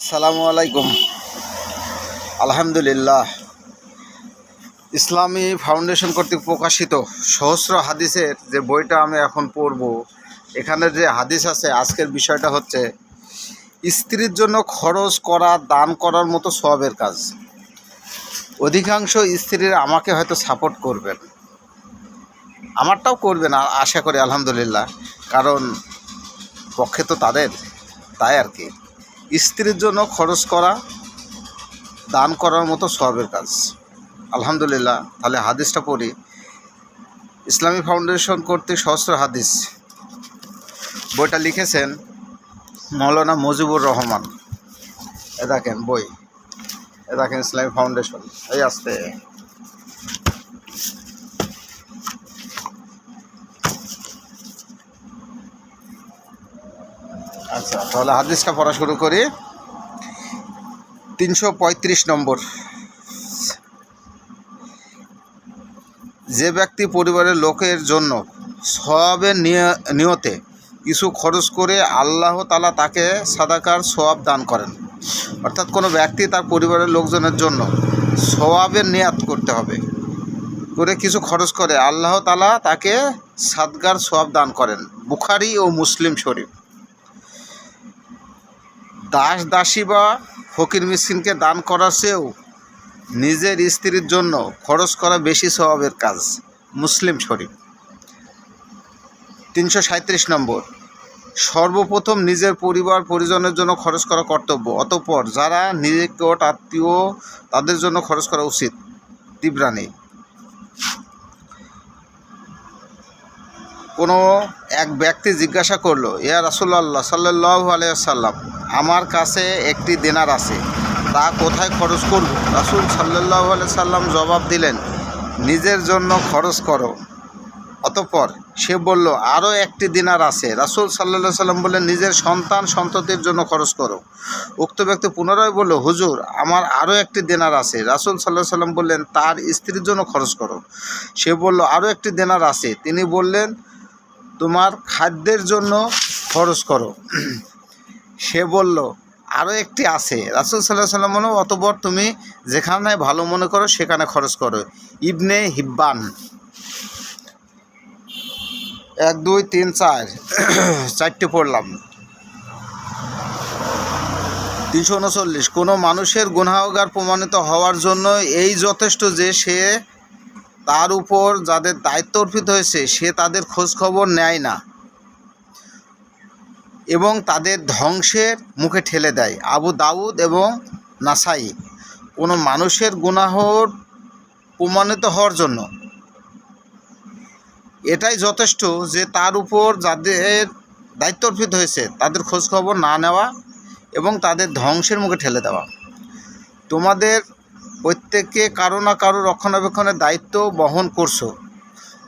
আসসালামু আলাইকুম। আলহামদুলিল্লাহ, ইসলামী ফাউন্ডেশন কর্তৃক প্রকাশিত সহস্র হাদিসের যে বইটা আমি এখন পড়ব, এখানে যে হাদিস আছে, আজকের বিষয়টা হচ্ছে স্ত্রীর জন্য খরচ করা দান করার মতো সওয়াবের কাজ। অধিকাংশ স্ত্রীরা আমাকে হয়তো সাপোর্ট করবেন, আমারটাও করবেন আশা করি, আলহামদুলিল্লাহ, কারণ পক্ষে তো তাদের, তাই আর কি। স্ত্রীর জন্য খরচ করা দান করার মতো সওয়াবের কাজ, আলহামদুলিল্লাহ। তাহলে হাদিসটা পড়ি। ইসলামী ফাউন্ডেশন কর্তৃক সহস্র হাদিস, বইটা লিখেছেন মৌলানা মুজিবুর রহমান। এ দেখেন বই, এ দেখেন ইসলামী ফাউন্ডেশন, এই আসতে। আচ্ছা, তাহলে হাদিসটা পড়া শুরু করি। 335 নম্বর। যে ব্যক্তি পরিবারের লোকের জন্য সওয়াবের নিয়তে কিছু খরচ করে আল্লাহ তাআলা তাকে সাদাকার সওয়াব দান করেন। অর্থাৎ কোনো ব্যক্তি তার পরিবারের লোকজনের জন্য সওয়াবের নিয়াত করতে হবে, করে কিছু খরচ করে আল্লাহ তাআলা তাকে সাদকার সওয়াব দান করেন। বুখারী ও মুসলিম শরীফ। দাস দাসী বা ফকির মিসকিনকে দান করার চেয়েও নিজের স্ত্রীর জন্য খরচ করা বেশি সওয়াবের কাজ। মুসলিম শরীফ। 337 নম্বর। সর্বপ্রথম নিজের পরিবার পরিজনের জন্য খরচ করা কর্তব্য, অতঃপর যারা নিকট আত্মীয় তাদের জন্য খরচ করা উচিত। তিবরানী। কোনো এক ব্যক্তি জিজ্ঞাসা করলো, ইয়া রাসূলুল্লাহ সাল্লাল্লাহু আলাইহি ওয়াসাল্লাম, আমার কাছে একটি দিনার আছে, তা কোথায় খরচ করব? রাসূল সাল্লাল্লাহু আলাইহি সাল্লাম জবাব দিলেন, নিজের জন্য খরচ করো। অতঃপর সে বলল, আরও একটি দিনার আছে। রাসূল সাল্লাল্লাহু আলাইহি সাল্লাম বললেন, নিজের সন্তান সন্ততির জন্য খরচ করো। উক্ত ব্যক্তি পুনরায় বলল, হুজুর, আমার আরও একটি দিনার আছে। রাসূল সাল্লাল্লাহু আলাইহি সাল্লাম বললেন, তার স্ত্রীর জন্য খরচ করো। সে বলল, আরও একটি দিনার আছে। তিনি বললেন, তোমার খাদ্যের জন্য খরচ করো। সে বলল, আরও একটি আছে। রাসূল সাল্লাল্লাহু আলাইহি সাল্লাম বললেন, অতঃপর তুমি যেখানে ভালো মনে করো সেখানে খরচ করো। ইবনে হিব্বান। 1 2 3 4 চারটে পড়লাম। 339। কোনো মানুষের গুনাহগার প্রমাণিত হওয়ার জন্য এই যথেষ্ট যে সে তার উপর যাদের দায়িত্ব অর্পিত হয়েছে সে তাদের খোঁজ খবর নেয় না এবং তাদের ধ্বংসের মুখে ঠেলে দেয়। আবু দাউদ এবং নাসাই। কোনো মানুষের গুনাহর প্রমাণিত হওয়ার জন্য এটাই যথেষ্ট যে তার উপর যাদের দায়িত্ব অর্পিত হয়েছে তাদের খোঁজ খবর না নেওয়া এবং তাদের ধ্বংসের মুখে ঠেলে দেওয়া। তোমাদের প্রত্যেকে কারো না কারো রক্ষণাবেক্ষণের দায়িত্ব বহন করছো।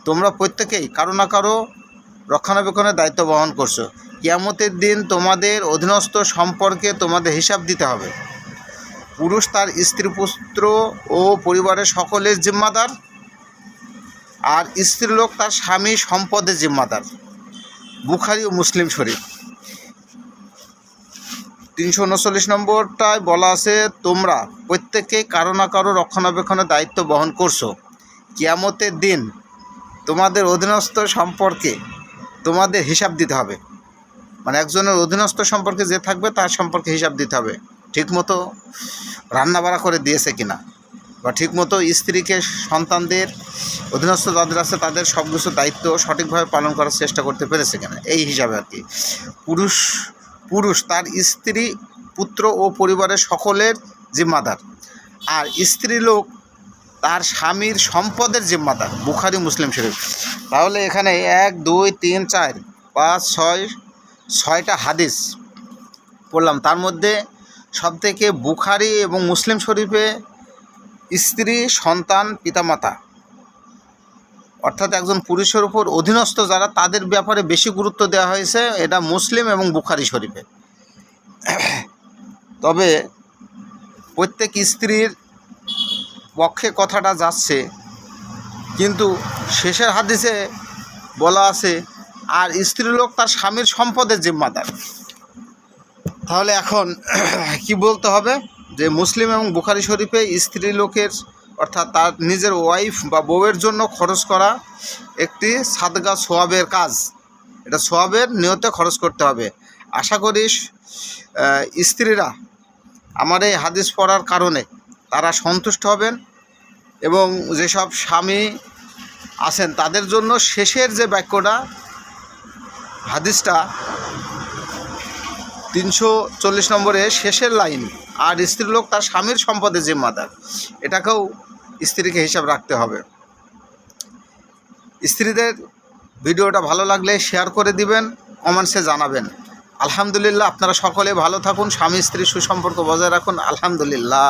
তোমরা প্রত্যেকেই কারো না কারো রক্ষণাবেক্ষণের দায়িত্ব বহন করছো। কিয়ামতের দিন তোমাদের অধীনস্থ সম্পর্কে তোমাদের হিসাব দিতে হবে। পুরুষ তার স্ত্রী পুত্র ও পরিবারের সকলের জিম্মাদার, আর স্ত্রীলোক তার স্বামী সম্পদের জিম্মাদার। বুখারী ও মুসলিম শরীফ। 339 নম্বরটায় বলা আছে, তোমরা প্রত্যেকেই কারো না কারো রক্ষণাবেক্ষণের দায়িত্ব বহন করছো। কিয়ামতের দিন তোমাদের অধীনস্থ সম্পর্কে তোমাদের হিসাব দিতে হবে। মানে একজনের অধীনস্থ সম্পর্কে যে থাকবে তার সম্পর্কে হিসাব দিতে হবে, ঠিকমতো রান্নাবাড়া করে দিয়েছে কিনা, বা ঠিকমতো স্ত্রীকে সন্তানদের অধীনস্থ যাদের আছে তাদের সব কিছু দায়িত্ব সঠিকভাবে পালন করার চেষ্টা করতে পেরেছে কিনা, এই হিসাবে আর কি। পুরুষ তার স্ত্রী পুত্র ও পরিবারের সকলের জিম্মাদার, আর স্ত্রীলোক তার স্বামীর সম্পদের জিম্মাদার। বুখারী মুসলিম শরীফ। তাহলে এখানে 1 2 3 4 5 6 6টা হাদিস পড়লাম। তার মধ্যে সবথেকে বুখারী এবং মুসলিম শরীফে স্ত্রী, সন্তান, পিতামাতা, অর্থাৎ একজন পুরুষের উপর অধীনস্থ যারা তাদের ব্যাপারে বেশি গুরুত্ব দেওয়া হয়েছে, এটা মুসলিম এবং বুখারী শরীফে। তবে প্রত্যেক স্ত্রীর পক্ষে কথাটা যাচ্ছে, কিন্তু শেষের হাদিসে বলা আছে, আর স্ত্রীলোক তার স্বামীর সম্পদের জিম্মাদার। তাহলে এখন কি বলতে হবে যে মুসলিম এবং বুখারী শরীফে স্ত্রী লোকের অর্থাৎ তার নিজের ওয়াইফ বা বউয়ের জন্য খরচ করা একটি সাদগা সোয়াবের কাজ, এটা সোয়াবের নিয়তে খরচ করতে হবে। আশা করি স্ত্রীরা আমার এই হাদিস পড়ার কারণে তারা সন্তুষ্ট হবেন এবং যেসব স্বামী আছেন তাদের জন্য শেষের যে বাক্যটা হাদিসটা 340 নম্বরে শেষের লাইন, আর স্ত্রীলোক তার স্বামীর সম্পদের জিম্মাদার, এটাকেও স্ত্রীকে হিসাব রাখতে হবে। স্ত্রীদের ভিডিওটা ভালো লাগলে শেয়ার করে দিবেন, কমেন্টসে জানাবেন। আলহামদুলিল্লাহ, আপনারা সকলে ভালো থাকুন, স্বামী স্ত্রী সুসম্পর্ক বজায় রাখুন। আলহামদুলিল্লাহ।